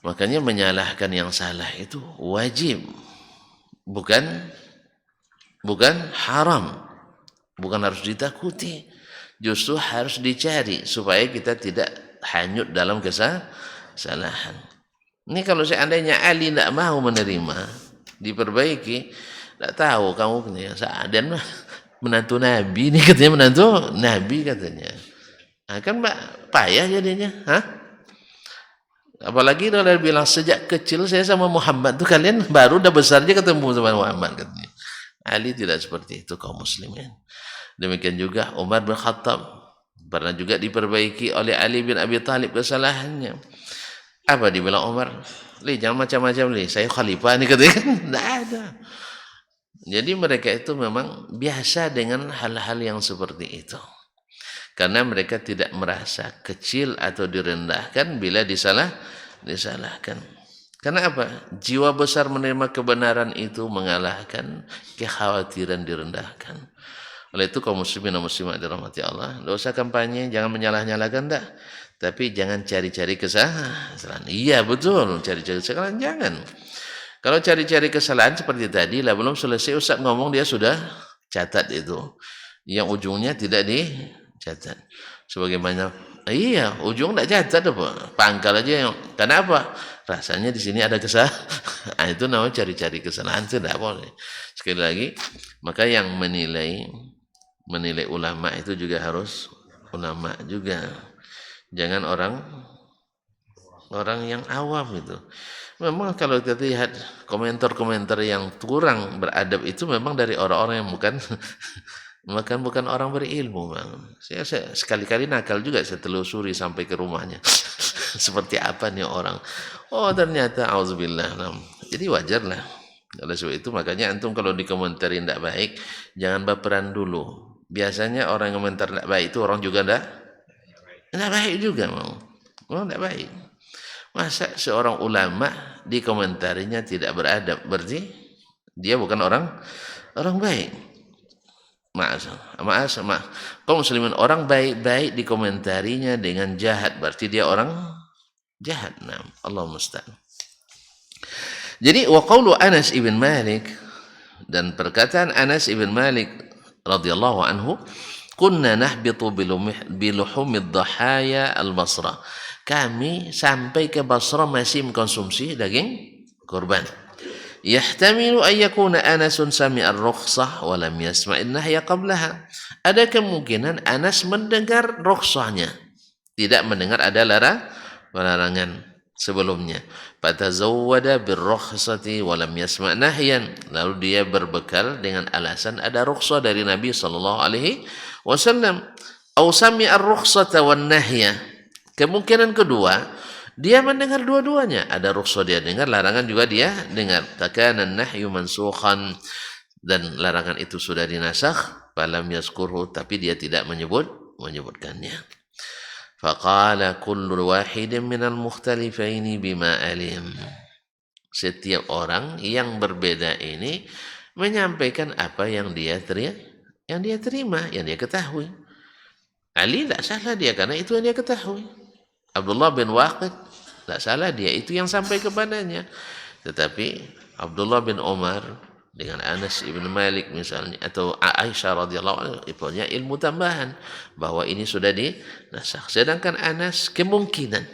makanya menyalahkan yang salah itu wajib, bukan haram, bukan harus ditakuti, justru harus dicari supaya kita tidak hanyut dalam kesalahan. Ini kalau seandainya Ali tidak mau menerima, diperbaiki, tidak tahu kamu dan menantu Nabi ini, katanya menantu Nabi katanya. Nah, kan payah jadinya. Hah? Apalagi kalau dia bilang sejak kecil saya sama Muhammad tuh, kalian baru udah besar aja ketemu sama Muhammad katanya. Ali tidak seperti itu kaum muslimin. Demikian juga Umar bin Khattab pernah juga diperbaiki oleh Ali bin Abi Thalib kesalahannya. Apa dibilang Umar? Jangan macam-macam saya khalifah nih katanya. Tidak ada. Jadi mereka itu memang biasa dengan hal-hal yang seperti itu. Karena mereka tidak merasa kecil atau direndahkan bila disalahkan. Karena apa? Jiwa besar menerima kebenaran itu mengalahkan kekhawatiran direndahkan. Oleh itu kaum muslimin dan muslimat dirahmati Allah, tidak usah kampanye, jangan menyalah-nyalahkan dah. Tapi jangan cari-cari kesalahan. Iya betul, cari-cari kesalahan jangan. Kalau cari-cari kesalahan seperti tadi lah, belum selesai Ustaz ngomong dia sudah catat itu. Yang ujungnya tidak dicatat. Sebagaimana iya, ujung tidak catat apa? Pangkal aja yang. Kenapa? Rasanya di sini ada kesalahan. Itu namanya cari-cari kesalahan, tidak boleh. Sekali lagi, maka yang menilai ulama itu juga harus ulama juga. Jangan orang yang awam itu. Memang kalau kita lihat komentar-komentar yang kurang beradab itu memang dari orang-orang yang bukan orang berilmu, Bang. Saya sekali-kali nakal juga, saya telusuri sampai ke rumahnya. Seperti apa nih orang? Oh, ternyata auzubillah. Jadi wajarlah. Oleh sebab itu makanya antum kalau dikomentari tidak baik, jangan baperan dulu. Biasanya orang yang komentar tidak baik itu orang juga tidak baik juga, mau. Oh, tidak baik. Masa seorang ulama dikomentarinya tidak beradab, berarti dia bukan orang baik. Maaf. Kaum muslimin, orang baik-baik dikomentarinya dengan jahat, berarti dia orang jahat. Nah, Allah musta'an. Jadi wa qaulu Anas ibn Malik, dan perkataan Anas ibn Malik radhiyallahu anhu, kunna nahbitu biluhumid dhahaya al-Basra. Kami sampai ke Basra masih mengkonsumsi daging kurban. Yahtamilu an yakuna Anasun sami'a ar-rukhsah wa lam yasma'in nahya qablaha. Ada kemungkinan Anas mendengar rukhsahnya, tidak mendengar ada larangan sebelumnya. Fatazawwada bir-rukhsati wa lam yasma' nahyan. Lalu dia berbekal dengan alasan ada rukhsah dari Nabi sallallahu alaihi wasallam. Aw sami'a ar-rukhsata wan nahya. Kemungkinan kedua, dia mendengar dua-duanya. Ada rukhsah dia dengar, larangan juga dia dengar. Takana an-nahyu mansukhan, dan larangan itu sudah dinasakh, falam yazkurhu, tapi dia tidak menyebutkannya. Faqala kullu wahidin minal mukhtalifaini bima alim. Setiap orang yang berbeda ini menyampaikan apa yang dia terima, yang dia ketahui. Ali tidak salah dia karena itu yang dia ketahui. Abdullah bin Waqid tidak salah dia, itu yang sampai kepadanya. Tetapi Abdullah bin Umar dengan Anas ibn Malik misalnya, atau Aisyah radhiyallahu anha, punya ilmu tambahan bahwa ini sudah dinasakh. Sedangkan Anas kemungkinan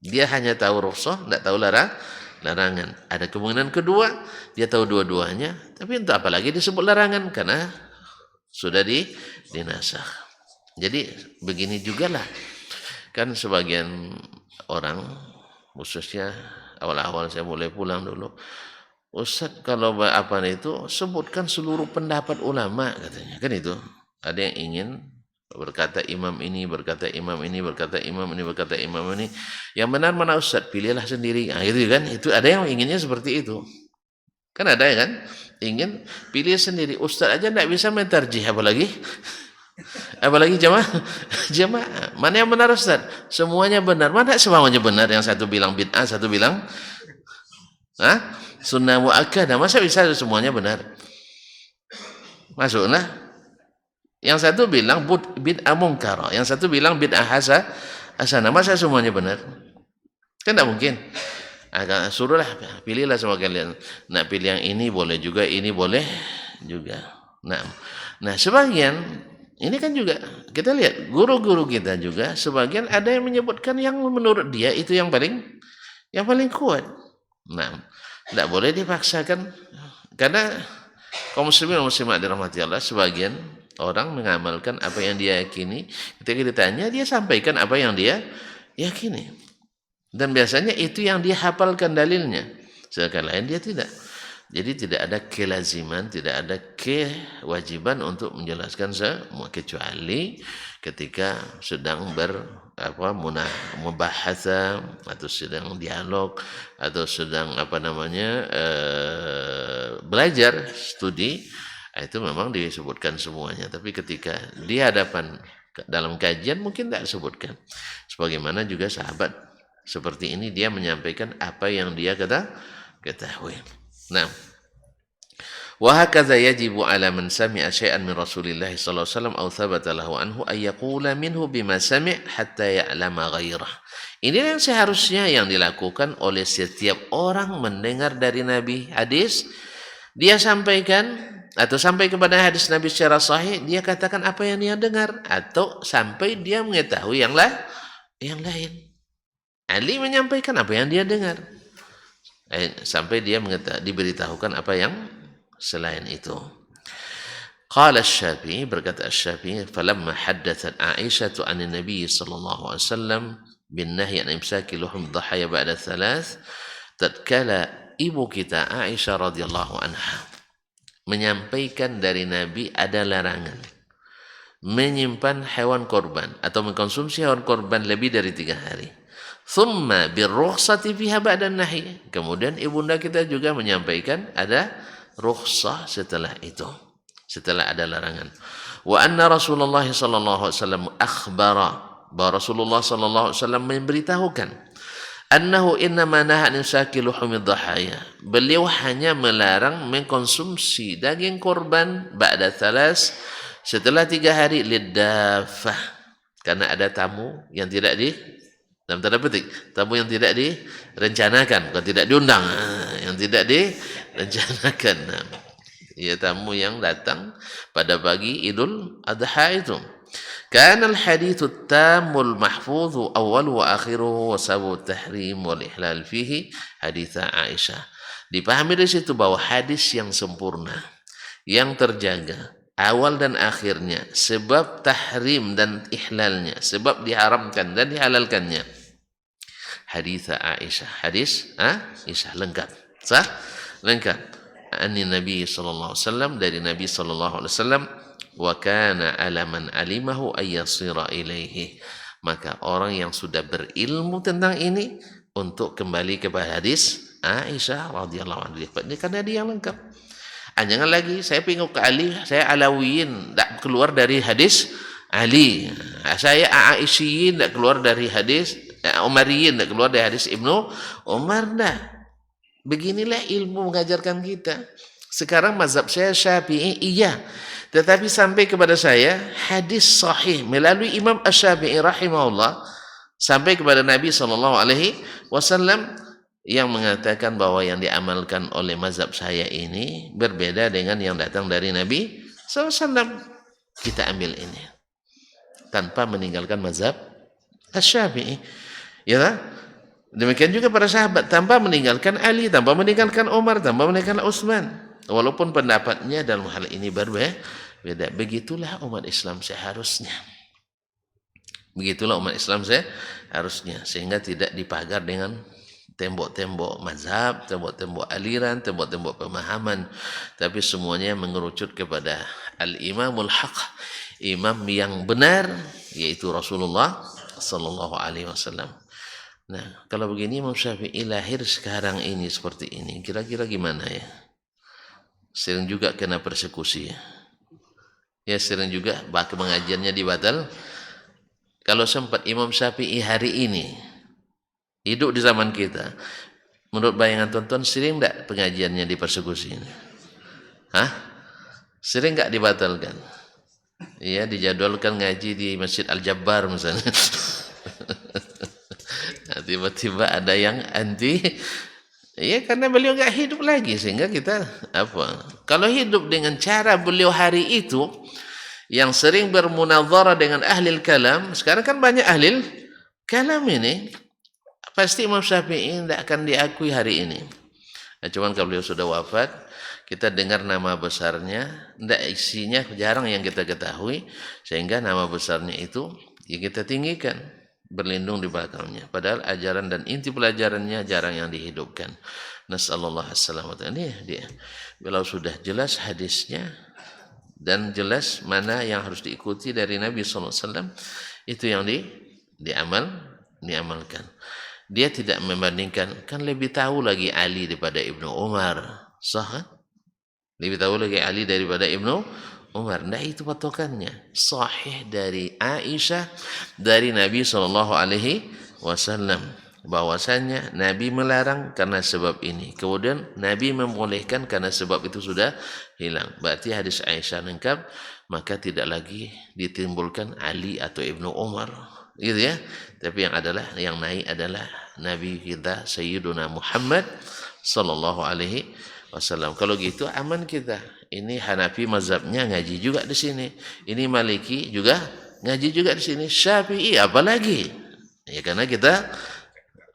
dia hanya tahu rukhsah, tidak tahu larangan. Ada kemungkinan kedua, dia tahu dua-duanya, tapi untuk apa lagi disebut larangan, karena sudah dinasakh. Jadi begini jugalah, kan sebagian orang, khususnya awal-awal saya mulai pulang dulu, Ustaz kalau apa itu sebutkan seluruh pendapat ulama katanya, kan itu. Ada yang ingin berkata imam ini, berkata imam ini, berkata imam ini, berkata imam ini. Yang benar mana Ustaz? Pilihlah sendiri. Nah, gitu kan? Itu ada yang inginnya seperti itu. Kan ada ya kan? Ingin pilih sendiri. Ustaz aja tidak bisa mentarjih, apalagi jamaah. Mana yang benar Ustaz? Semuanya benar. Mana semuanya benar? Yang satu bilang bid'ah, satu bilang sunnah muakkadah. Masa bisa semuanya benar? Masuklah. Yang satu bilang bid'ah mungkar, yang satu bilang bid'ah hasanah. Masa semuanya benar? Kan tidak mungkin. Suruhlah, pilihlah sama kalian. Nak pilih yang ini boleh juga, ini boleh juga. Nah sebagian ini kan juga kita lihat guru-guru kita juga sebagian ada yang menyebutkan yang menurut dia itu yang paling kuat. Nah, tidak boleh dipaksakan, karena kaum muslimin dan muslimat dirahmati Allah, sebagian Orang mengamalkan apa yang dia yakini, ketika ditanya dia sampaikan apa yang dia yakini. Dan biasanya itu yang dia hafalkan dalilnya. Sedangkan lain dia tidak. Jadi tidak ada kelaziman, tidak ada kewajiban untuk menjelaskan semua kecuali ketika sedang mubahasa atau sedang dialog atau sedang belajar studi, itu memang disebutkan semuanya. Tapi ketika di hadapan dalam kajian mungkin tidak disebutkan. Sebagaimana juga sahabat seperti ini, dia menyampaikan apa yang dia ketahui. Nah, wa hakadha yajibu ala man sami'a syai'an min Rasulillah sallallahu alaihi wasallam aw thabata lahu anhu ay yaqula minhu bima sami' hatta ya'lama ghairah. Ini yang seharusnya yang dilakukan oleh setiap orang mendengar dari Nabi hadis, dia sampaikan atau sampai kepada hadis Nabi secara sahih, dia katakan apa yang dia dengar atau sampai dia mengetahui yang lain. Ali menyampaikan apa yang dia dengar. Sampai dia diberitahukan apa yang selain itu. Qala Asy-Syafi'i, berkata Asy-Syafi'i, falamma haddathat Aisyah an Nabi sallallahu alaihi wasallam bin nahyi an imsaki luhum dhahaya ba'da thalath, tatkala ibu kita Aisyah radhiyallahu anha menyampaikan dari Nabi ada larangan menyimpan hewan korban atau mengkonsumsi hewan korban lebih dari 3 hari. Thumma birrukhsati fiha ba'da nahi. Kemudian ibunda kita juga menyampaikan ada rukhsah setelah itu, setelah ada larangan. Wa anna Rasulullah sallallahu alaihi wasallam akhbara, bahwa Rasulullah sallallahu alaihi wasallam memberitahukan annahu innama naha an imsaki luhumid dhahaya. Beliau hanya melarang mengkonsumsi daging korban ba'da thalas, setelah 3 hari, lidafah, karena ada tamu yang tidak dalam tanda petik, tamu yang tidak direncanakan, bukan tidak diundang, yang tidak direncanakan. Ya, tamu yang datang pada pagi Idul Adha itu. Kana al-hadithu tamul mahfudhu awwalu wa akhiruhu wa sabu tahrim wal ihlal fihi hadits Aisyah. Dipahami dari situ bahwa hadis yang sempurna, yang terjaga awal dan akhirnya, sebab tahrim dan ihlalnya, sebab diharamkan dan dihalalkannya, hadits Aisyah. Hadis Aisyah lengkap. Sah? Lengkap. Ani Nabi sallallahu alaihi wasallam, dari Nabi sallallahu alaihi wasallam, wa kana ala man alimahu ayyasira ilaihi. Maka orang yang sudah berilmu tentang ini untuk kembali kepada hadis Aisyah radhiyallahu anha. Ini karena dia yang lengkap. Jangan lagi saya pengikut ke Ali, saya Alawiyin, tak keluar dari hadis Ali. Saya Aisyyin, tak keluar dari hadis Umariyin, tak keluar dari hadis Ibnu Umar. Dah. Beginilah ilmu mengajarkan kita. Sekarang mazhab saya Syafi'i, iya, tetapi sampai kepada saya hadis sahih melalui Imam Asy-Syafi'i rahimahullah sampai kepada Nabi sallallahu alaihi wasallam yang mengatakan bahwa yang diamalkan oleh mazhab saya ini berbeda dengan yang datang dari Nabi SAW. Kita ambil ini tanpa meninggalkan mazhab Asy-Syafi'i. Ya, demikian juga para sahabat, tanpa meninggalkan Ali, tanpa meninggalkan Umar, tanpa meninggalkan Utsman. Walaupun pendapatnya dalam hal ini berbeda. Begitulah umat Islam seharusnya. Begitulah umat Islam seharusnya, sehingga tidak dipagar dengan tembok-tembok mazhab, tembok-tembok aliran, tembok-tembok pemahaman, tapi semuanya mengerucut kepada al-imamul haq, imam yang benar, yaitu Rasulullah sallallahu alaihi wasallam. Nah, kalau begini Imam Syafi'i lahir sekarang ini seperti ini, kira-kira gimana ya? Sering juga kena persekusi ya. Ya, sering juga bahkan pengajiannya dibatal. Kalau sempat Imam Syafi'i hari ini hidup di zaman kita, menurut bayangan tonton, sering enggak pengajiannya dipersekusi? Sering enggak dibatalkan? Iya, dijadwalkan ngaji di Masjid Al-Jabbar misalnya. Nah, tiba-tiba ada yang anti, ya karena beliau enggak hidup lagi, sehingga kita kalau hidup dengan cara beliau hari itu yang sering bermunazarah dengan ahli kalam. Sekarang kan banyak ahli kalam ini, pasti Imam Syafi'i tidak akan diakui hari ini. Nah, cuman kalau beliau sudah wafat, Kita dengar nama besarnya, tidak isinya jarang yang kita ketahui, sehingga nama besarnya itu ya kita tinggikan, berlindung di belakangnya. Padahal ajaran dan inti pelajarannya jarang yang dihidupkan. Nasallallahu alaihi. Ini dia. Kalau sudah jelas hadisnya dan jelas mana yang harus diikuti dari Nabi SAW, itu yang diamalkan. Dia tidak membandingkan, kan lebih tahu lagi Ali daripada Ibnu Umar, sah kan? Lebih tahu lagi Ali daripada Ibnu Umar. Nah, itu patokannya. Sahih dari Aisyah dari Nabi SAW, bahwasannya Nabi melarang karena sebab ini. Kemudian Nabi membolehkan karena sebab itu sudah hilang. Berarti hadis Aisyah lengkap, maka tidak lagi ditimbulkan Ali atau Ibnu Umar. Gitu ya. Tapi yang naik adalah Nabi kita Sayyiduna Muhammad sallallahu alaihi wasallam. Kalau gitu aman kita. Ini Hanafi mazhabnya ngaji juga di sini. Ini Maliki juga ngaji juga di sini. Syafi'i apalagi? Ya karena kita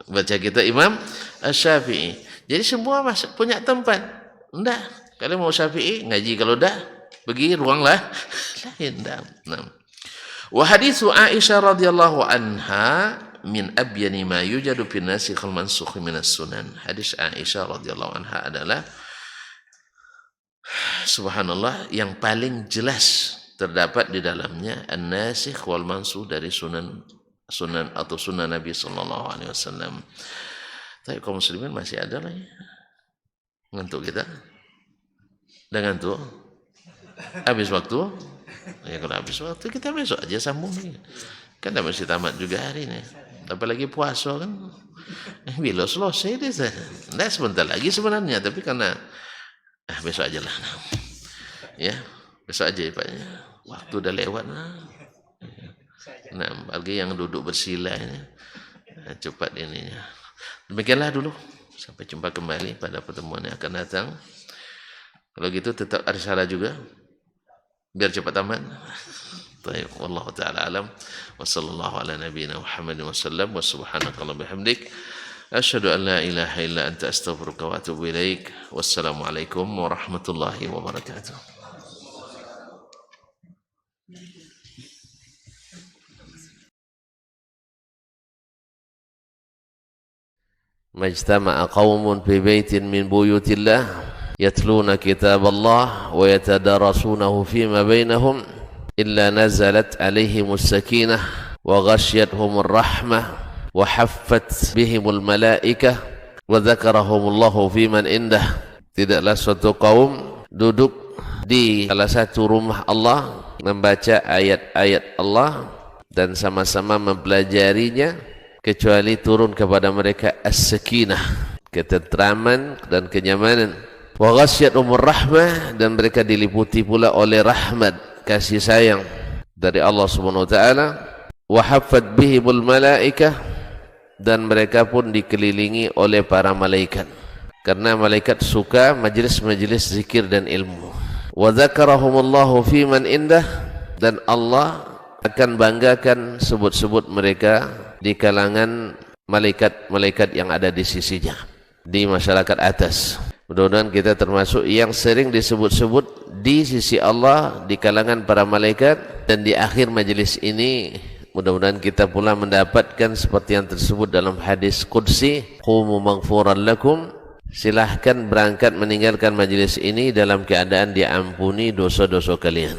baca kita Imam Syafi'i. Jadi semua punya tempat. Enggak. Kalau mau Syafi'i ngaji, kalau dah pergi ruang lain. Nah. Wa haditsu Aisyah radhiyallahu anha min abyani ma yujadu fi nasikh al mansukh min as-sunan. Hadis Aisyah radhiyallahu anha adalah subhanallah yang paling jelas terdapat di dalamnya an-nasikh wal mansukh dari sunan atau sunnah Nabi sallallahu alaihi wasallam. Tapi kaum muslimin masih ada lagi. Ngantuk kita? Dah ngantuk? Habis waktu? Ya kalau habis waktu kita besok aja sambung lagi. Kan dah mesti tamat juga hari ini. Apalagi puasa kan. Bila selesai deh. Nah sebentar lagi sebenarnya. Tapi karena besok aja lah. Ya besok aja ya Pak. Waktu udah lewat. Nah bagi yang duduk bersila ini. Cepat ininya. Demikianlah dulu. Sampai jumpa kembali pada pertemuan yang akan datang. Kalau gitu tetap ada salah juga. Biar cepat tamat. Baik, wallahu taala alam. Wa sallallahu ala nabiyyina Muhammadin wasallam wa subhanakallahumma bihamdik asyhadu an la ilaha illa anta astaghfiruka wa atubu ilaik. Wassalamu alaikum warahmatullahi wabarakatuh. Majtama'a qaumun fi baitin min buyutillah يتلون كتاب الله ويتدارسونه فيما بينهم إلا نزلت عليهم السكينة وغشيتهم الرحمة وحفت بهم الملائكة وذكرهم الله في من عنده. Tidaklah suatu kaum duduk di salah satu rumah Allah membaca ayat-ayat Allah dan sama-sama mempelajarinya kecuali turun kepada mereka as-sakinah, ketentraman dan kenyamanan. Wa ghasyiyatuhumur rahmah, dan mereka diliputi pula oleh rahmat, kasih sayang dari Allah Subhanahu wa taala. Wa haffat bihimul malaikah, dan mereka pun dikelilingi oleh para malaikat, karena malaikat suka majlis-majlis zikir dan ilmu. Wa dzakarahumullahu fi man indah, dan Allah akan banggakan sebut-sebut mereka di kalangan malaikat-malaikat yang ada di sisinya, di masyarakat atas. Mudah-mudahan kita termasuk yang sering disebut-sebut di sisi Allah di kalangan para malaikat, dan di akhir majelis ini mudah-mudahan kita pula mendapatkan seperti yang tersebut dalam hadis qudsi, qumu maghfuran lakum, silahkan berangkat meninggalkan majelis ini dalam keadaan diampuni dosa-dosa kalian.